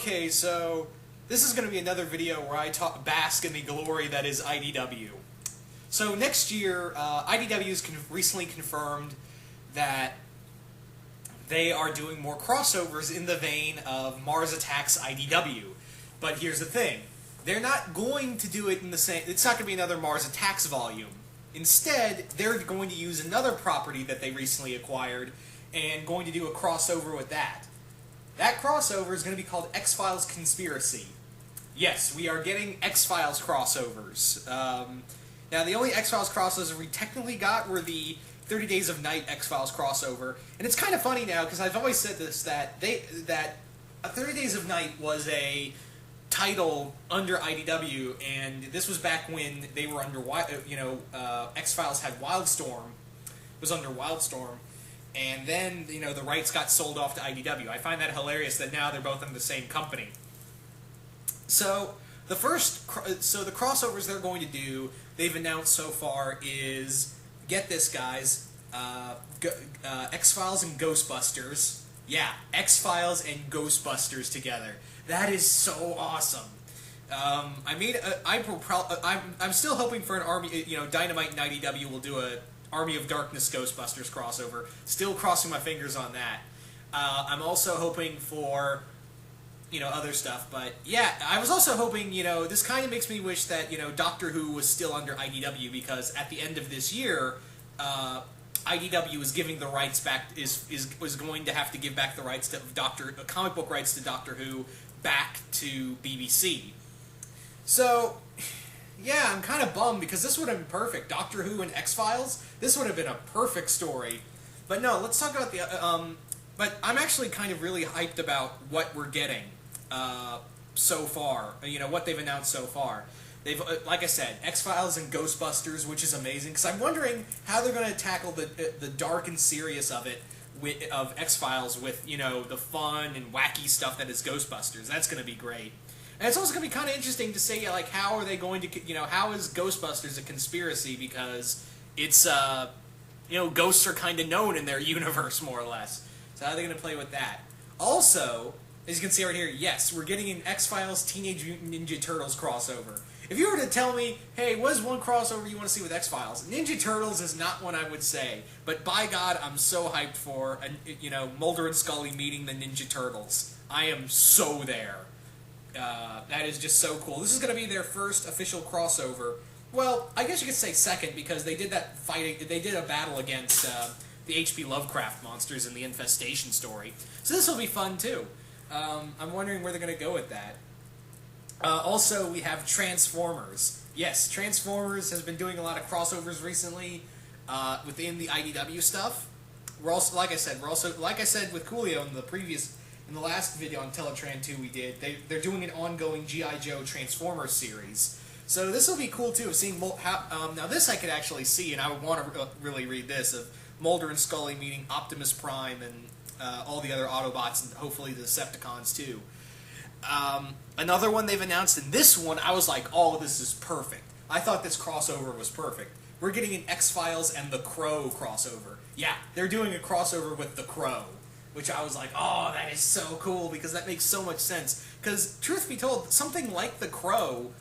Okay, so this is going to be another video where I bask in the glory that is IDW. So next year, IDW has recently confirmed that they are doing more crossovers in the vein of Mars Attacks IDW. But here's the thing. They're not going to do it in the same... It's not going to be another Mars Attacks volume. Instead, they're going to use another property that they recently acquired and going to do a crossover with that. That crossover is going to be called X-Files Conspiracy. Yes, we are getting X-Files crossovers. Now, the only X-Files crossovers we technically got were the 30 Days of Night X-Files crossover. And it's kind of funny now, because I've always said this, that 30 Days of Night was a title under IDW, and this was back when they were under, X-Files had Wildstorm, was under Wildstorm, and then, the rights got sold off to IDW. I find that hilarious that now they're both in the same company. So, the crossovers they're going to do, they've announced so far is, get this guys, X-Files and Ghostbusters. Yeah, X-Files and Ghostbusters together. That is so awesome. I'm still hoping for an Army, Dynamite and IDW will do a Army of Darkness Ghostbusters crossover. Still crossing my fingers on that. I'm also hoping for, other stuff. But, yeah, I was also hoping, this kind of makes me wish that, Doctor Who was still under IDW, because at the end of this year, IDW is giving the rights back, was going to have to give back the rights to comic book rights to Doctor Who back to BBC. So, yeah, I'm kind of bummed, because this would have been perfect. Doctor Who and X-Files, this would have been a perfect story. But no, let's talk about the, but I'm actually kind of really hyped about what we're getting, so far. What they've announced so far. They've, like I said, X-Files and Ghostbusters, which is amazing, because I'm wondering how they're going to tackle the dark and serious of it, of X-Files with, the fun and wacky stuff that is Ghostbusters. That's going to be great. And it's also going to be kind of interesting to say, like, how are they going to, how is Ghostbusters a conspiracy, because it's, ghosts are kind of known in their universe, more or less. So how are they going to play with that? Also, as you can see right here, yes, we're getting an X-Files Teenage Mutant Ninja Turtles crossover. If you were to tell me, hey, what is one crossover you want to see with X-Files? Ninja Turtles is not one I would say, but by God, I'm so hyped for, Mulder and Scully meeting the Ninja Turtles. I am so there. That is just so cool. This is going to be their first official crossover. Well, I guess you could say second, because they did they did a battle against the H.P. Lovecraft monsters in the Infestation story. So this will be fun, too. I'm wondering where they're going to go with that. Also, we have Transformers. Yes, Transformers has been doing a lot of crossovers recently within the IDW stuff. We're also, like I said with Coolio in the last video on Teletran 2 we did, they're doing an ongoing G.I. Joe Transformers series. So this will be cool too, of seeing now this I could actually see, and I would want to really read this, of Mulder and Scully meeting Optimus Prime and all the other Autobots, and hopefully the Decepticons too. Another one they've announced, and this one I was like, oh, this is perfect. I thought this crossover was perfect. We're getting an X-Files and The Crow crossover. Yeah, they're doing a crossover with The Crow, which I was like, oh, that is so cool, because that makes so much sense. Because, truth be told, something like The Crow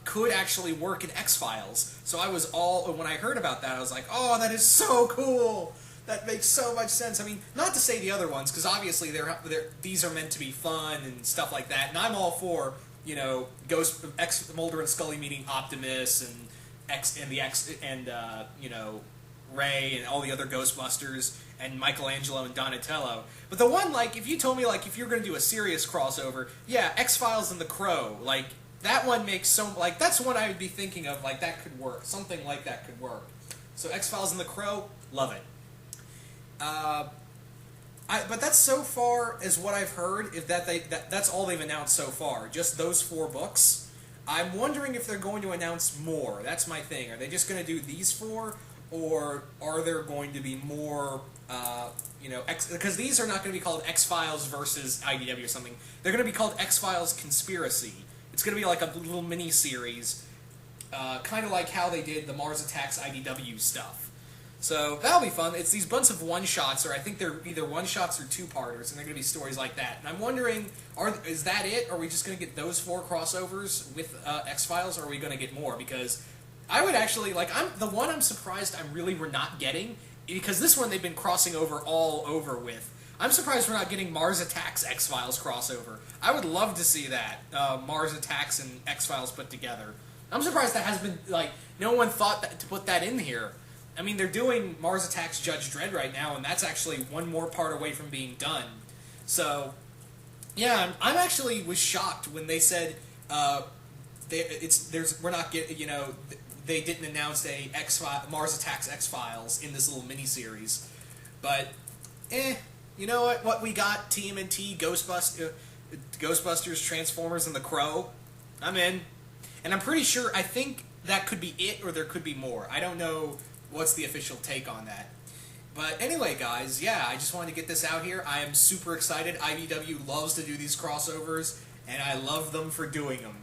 could actually work in X-Files. So when I heard about that, I was like, oh, that is so cool! That makes so much sense. I mean, not to say the other ones, because obviously these are meant to be fun and stuff like that, and I'm all for, Mulder and Scully meeting Optimus and Ray and all the other Ghostbusters and Michelangelo and Donatello. But the one, if you told me, if you're going to do a serious crossover, yeah, X-Files and The Crow, that one makes that's one I would be thinking of, that could work. Something like that could work. So X-Files and The Crow, love it. But that's so far as what I've heard, that's all they've announced so far, just those 4 books. I'm wondering if they're going to announce more. That's my thing. Are they just going to do these 4, or are there going to be more, because these are not going to be called X-Files versus IDW or something. They're going to be called X-Files Conspiracy. It's going to be like a little mini-series, kind of like how they did the Mars Attacks IDW stuff. So that'll be fun. It's these bunch of one-shots, or I think they're either one-shots or two-parters, and they're going to be stories like that. And I'm wondering, is that it? Are we just going to get those 4 crossovers with X-Files, or are we going to get more? Because I would actually, I'm surprised we're not getting, because this one they've been crossing over all over with. I'm surprised we're not getting Mars Attacks X-Files crossover. I would love to see that, Mars Attacks and X-Files put together. I'm surprised that has been, no one thought to put that in here. I mean, they're doing Mars Attacks Judge Dredd right now, and that's actually one more part away from being done. So, yeah, I'm actually was shocked when they said we're not getting, they didn't announce a Mars Attacks X-Files in this little miniseries. But, you know what we got? TMNT, Ghostbusters, Transformers, and The Crow. I'm in. And I'm pretty sure, I think that could be it, or there could be more. I don't know what's the official take on that. But anyway, guys, yeah, I just wanted to get this out here. I am super excited. IDW loves to do these crossovers, and I love them for doing them.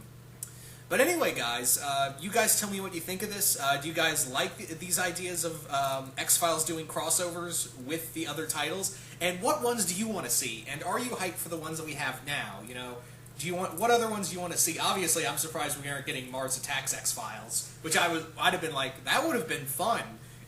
But anyway, guys, you guys tell me what you think of this. Do you guys like these ideas of X-Files doing crossovers with the other titles? And what ones do you want to see? And are you hyped for the ones that we have now? What other ones do you want to see? Obviously, I'm surprised we aren't getting Mars Attacks X-Files, which I'd have been like, that would have been fun,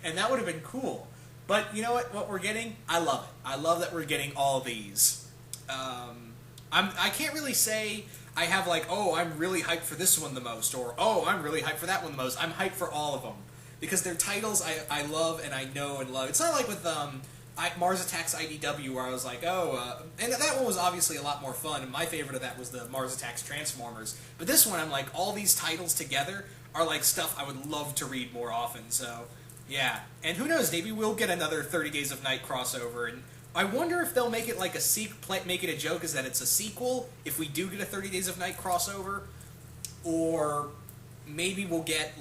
and that would have been cool. But you know what we're getting? I love it. I love that we're getting all these. I can't really say I have I'm really hyped for this one the most, or I'm really hyped for that one the most. I'm hyped for all of them because they're titles I love and I know and love. It's not like with Mars Attacks IDW, where I was like, and that one was obviously a lot more fun, and my favorite of that was the Mars Attacks Transformers. But this one, I'm like, all these titles together are like stuff I would love to read more often, so, yeah. And who knows, maybe we'll get another 30 Days of Night crossover, and I wonder if they'll make it like make it a joke is that it's a sequel, if we do get a 30 Days of Night crossover, or maybe we'll get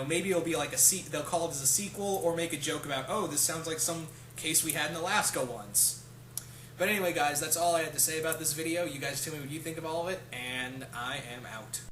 maybe it'll be like they'll call it as a sequel, or make a joke about, this sounds like some case we had in Alaska once. But anyway, guys, that's all I had to say about this video. You guys tell me what you think of all of it, and I am out.